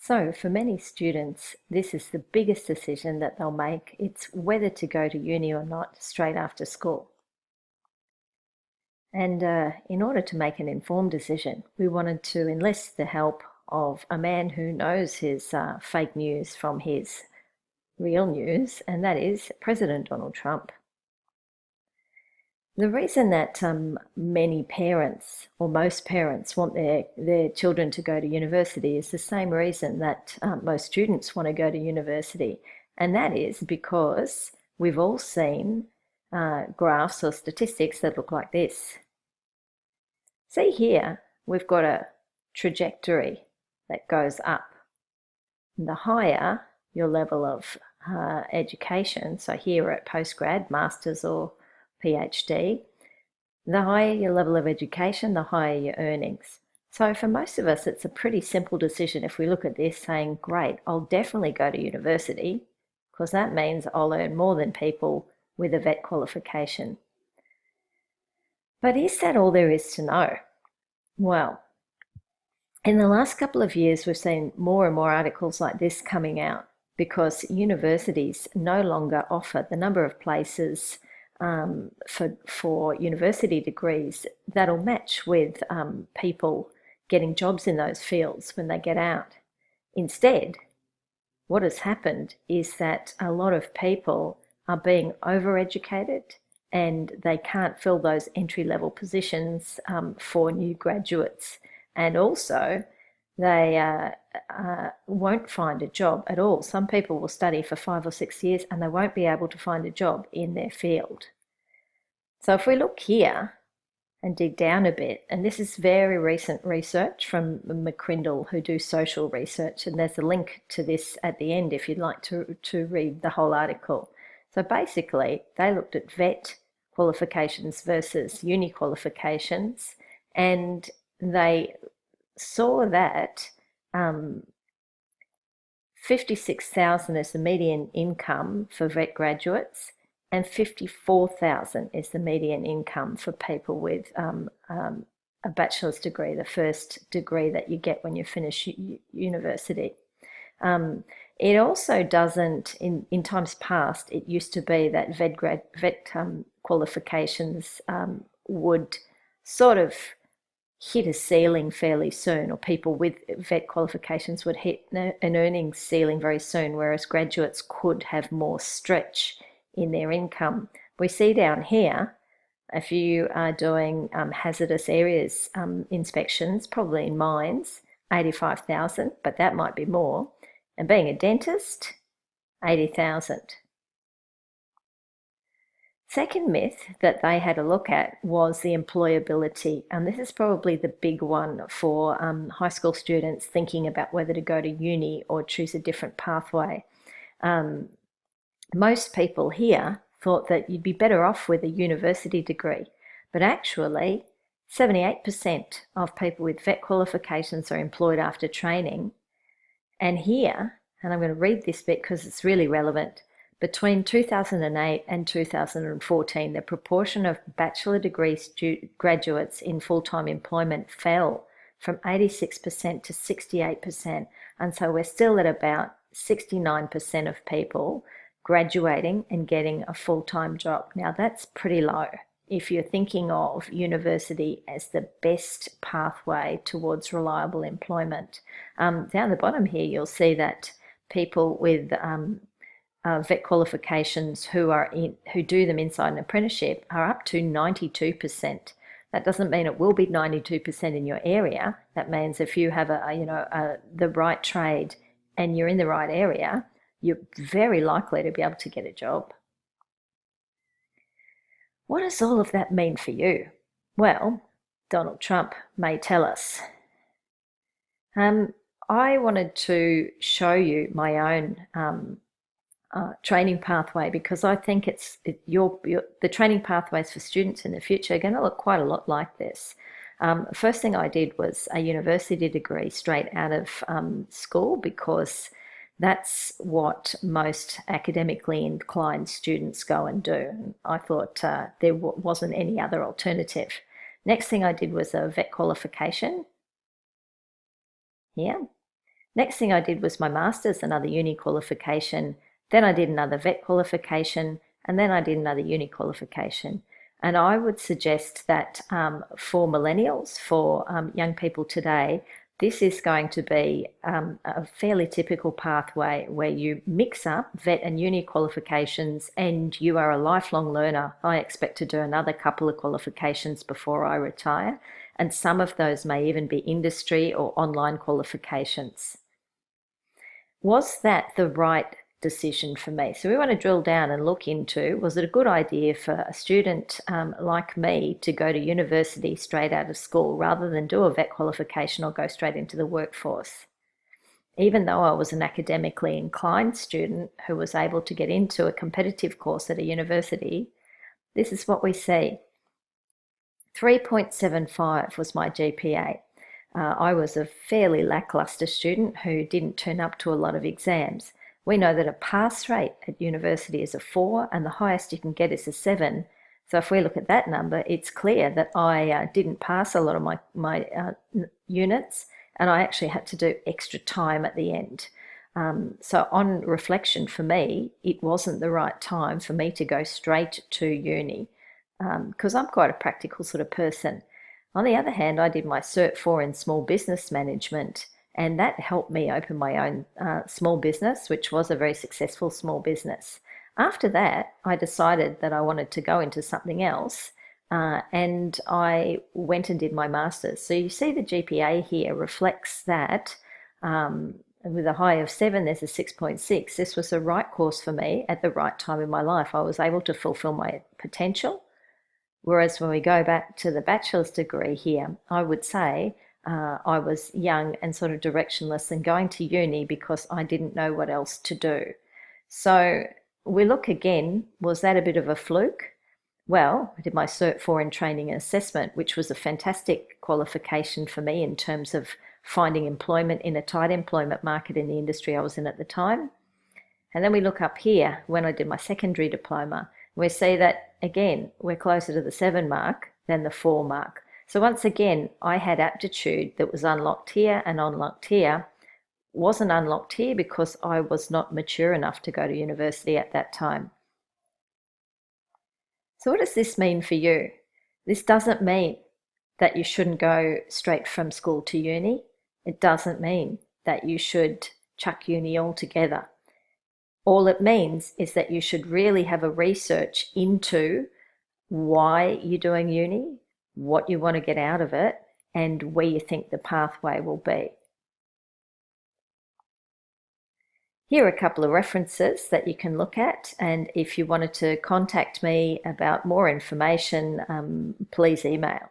So for many students, this is the biggest decision that they'll make. It's whether to go to uni or not straight after school. And in order to make an informed decision, we wanted to enlist the help of a man who knows his fake news from his real news, and that is President Donald Trump. The reason that many parents, or most parents, want their children to go to university is the same reason that most students want to go to university. And that is because we've all seen graphs or statistics that look like this. See here, we've got a trajectory that goes up. And the higher your level of education, so here we're at postgrad, master's or PhD, the higher your level of education, the higher your earnings. So for most of us, it's a pretty simple decision if we look at this saying, great, I'll definitely go to university because that means I'll earn more than people with a VET qualification. But is that all there is to know? Well, in the last couple of years, we've seen more and more articles like this coming out because universities no longer offer the number of places for university degrees that'll match with people getting jobs in those fields when they get out. Instead, what has happened is that a lot of people are being overeducated and they can't fill those entry-level positions for new graduates. And also, they won't find a job at all. Some people will study for 5 or 6 years and they won't be able to find a job in their field. So if we look here and dig down a bit, and this is very recent research from McCrindle, who do social research, and there's a link to this at the end if you'd like to read the whole article. So basically, they looked at VET qualifications versus uni qualifications, and they saw that 56,000 is the median income for VET graduates, and 54,000 is the median income for people with a bachelor's degree, the first degree that you get when you finish university. It also doesn't, in times past, it used to be that VET qualifications would sort of hit a ceiling fairly soon, or people with VET qualifications would hit an earnings ceiling very soon, whereas graduates could have more stretch in their income. We see down here, if you are doing hazardous areas inspections, probably in mines, 85,000, but that might be more. And being a dentist, 80,000. Second myth that they had a look at was the employability, and this is probably the big one for high school students thinking about whether to go to uni or choose a different pathway. Most people here thought that you'd be better off with a university degree, but actually 78% of people with VET qualifications are employed after training. And here, and I'm going to read this bit because it's really relevant, between 2008 and 2014, the proportion of bachelor degree graduates in full-time employment fell from 86% to 68%. And so we're still at about 69% of people graduating and getting a full-time job. Now that's pretty low if you're thinking of university as the best pathway towards reliable employment. Down the bottom here, you'll see that people with VET qualifications who do them inside an apprenticeship are up to 92%. That doesn't mean it will be 92% in your area. That means if you have the right trade and you're in the right area, you're very likely to be able to get a job. What does all of that mean for you? Well, Donald Trump may tell us. I wanted to show you my own training pathway because I think the training pathways for students in the future are going to look quite a lot like this. First thing I did was a university degree straight out of school because that's what most academically inclined students go and do. And I thought there wasn't any other alternative. Next thing I did was a VET qualification. Yeah. Next thing I did was my master's, another uni qualification. Then I did another vet qualification, and then I did another uni qualification. And I would suggest that for millennials, for young people today, this is going to be a fairly typical pathway where you mix up vet and uni qualifications, and you are a lifelong learner. I expect to do another couple of qualifications before I retire, and some of those may even be industry or online qualifications. Was that the right decision for me? So we want to drill down and look into, was it a good idea for a student like me to go to university straight out of school rather than do a vet qualification or go straight into the workforce? Even though I was an academically inclined student who was able to get into a competitive course at a university, this is what we see. 3.75 was my GPA. I was a fairly lackluster student who didn't turn up to a lot of exams. We know that a pass rate at university is a 4 and the highest you can get is a 7. So if we look at that number, it's clear that I didn't pass a lot of my units, and I actually had to do extra time at the end. So on reflection, for me, it wasn't the right time for me to go straight to uni, because I'm quite a practical sort of person. On the other hand, I did my Cert 4 in small business management, and that helped me open my own small business, which was a very successful small business. After that, I decided that I wanted to go into something else, and I went and did my master's. So you see the GPA here reflects that. With a high of 7, there's a 6.6. This was the right course for me at the right time in my life. I was able to fulfill my potential. Whereas when we go back to the bachelor's degree here, I would say I was young and sort of directionless and going to uni because I didn't know what else to do. So we look again, was that a bit of a fluke? Well, I did my Cert 4 in training and assessment, which was a fantastic qualification for me in terms of finding employment in a tight employment market in the industry I was in at the time. And then we look up here when I did my secondary diploma, we see that again, we're closer to the 7 mark than the 4 mark. So once again, I had aptitude that was unlocked here and unlocked here. Wasn't unlocked here because I was not mature enough to go to university at that time. So what does this mean for you? This doesn't mean that you shouldn't go straight from school to uni. It doesn't mean that you should chuck uni altogether. All it means is that you should really have a research into why you're doing uni, what you want to get out of it, and where you think the pathway will be. Here are a couple of references that you can look at, and if you wanted to contact me about more information, please email.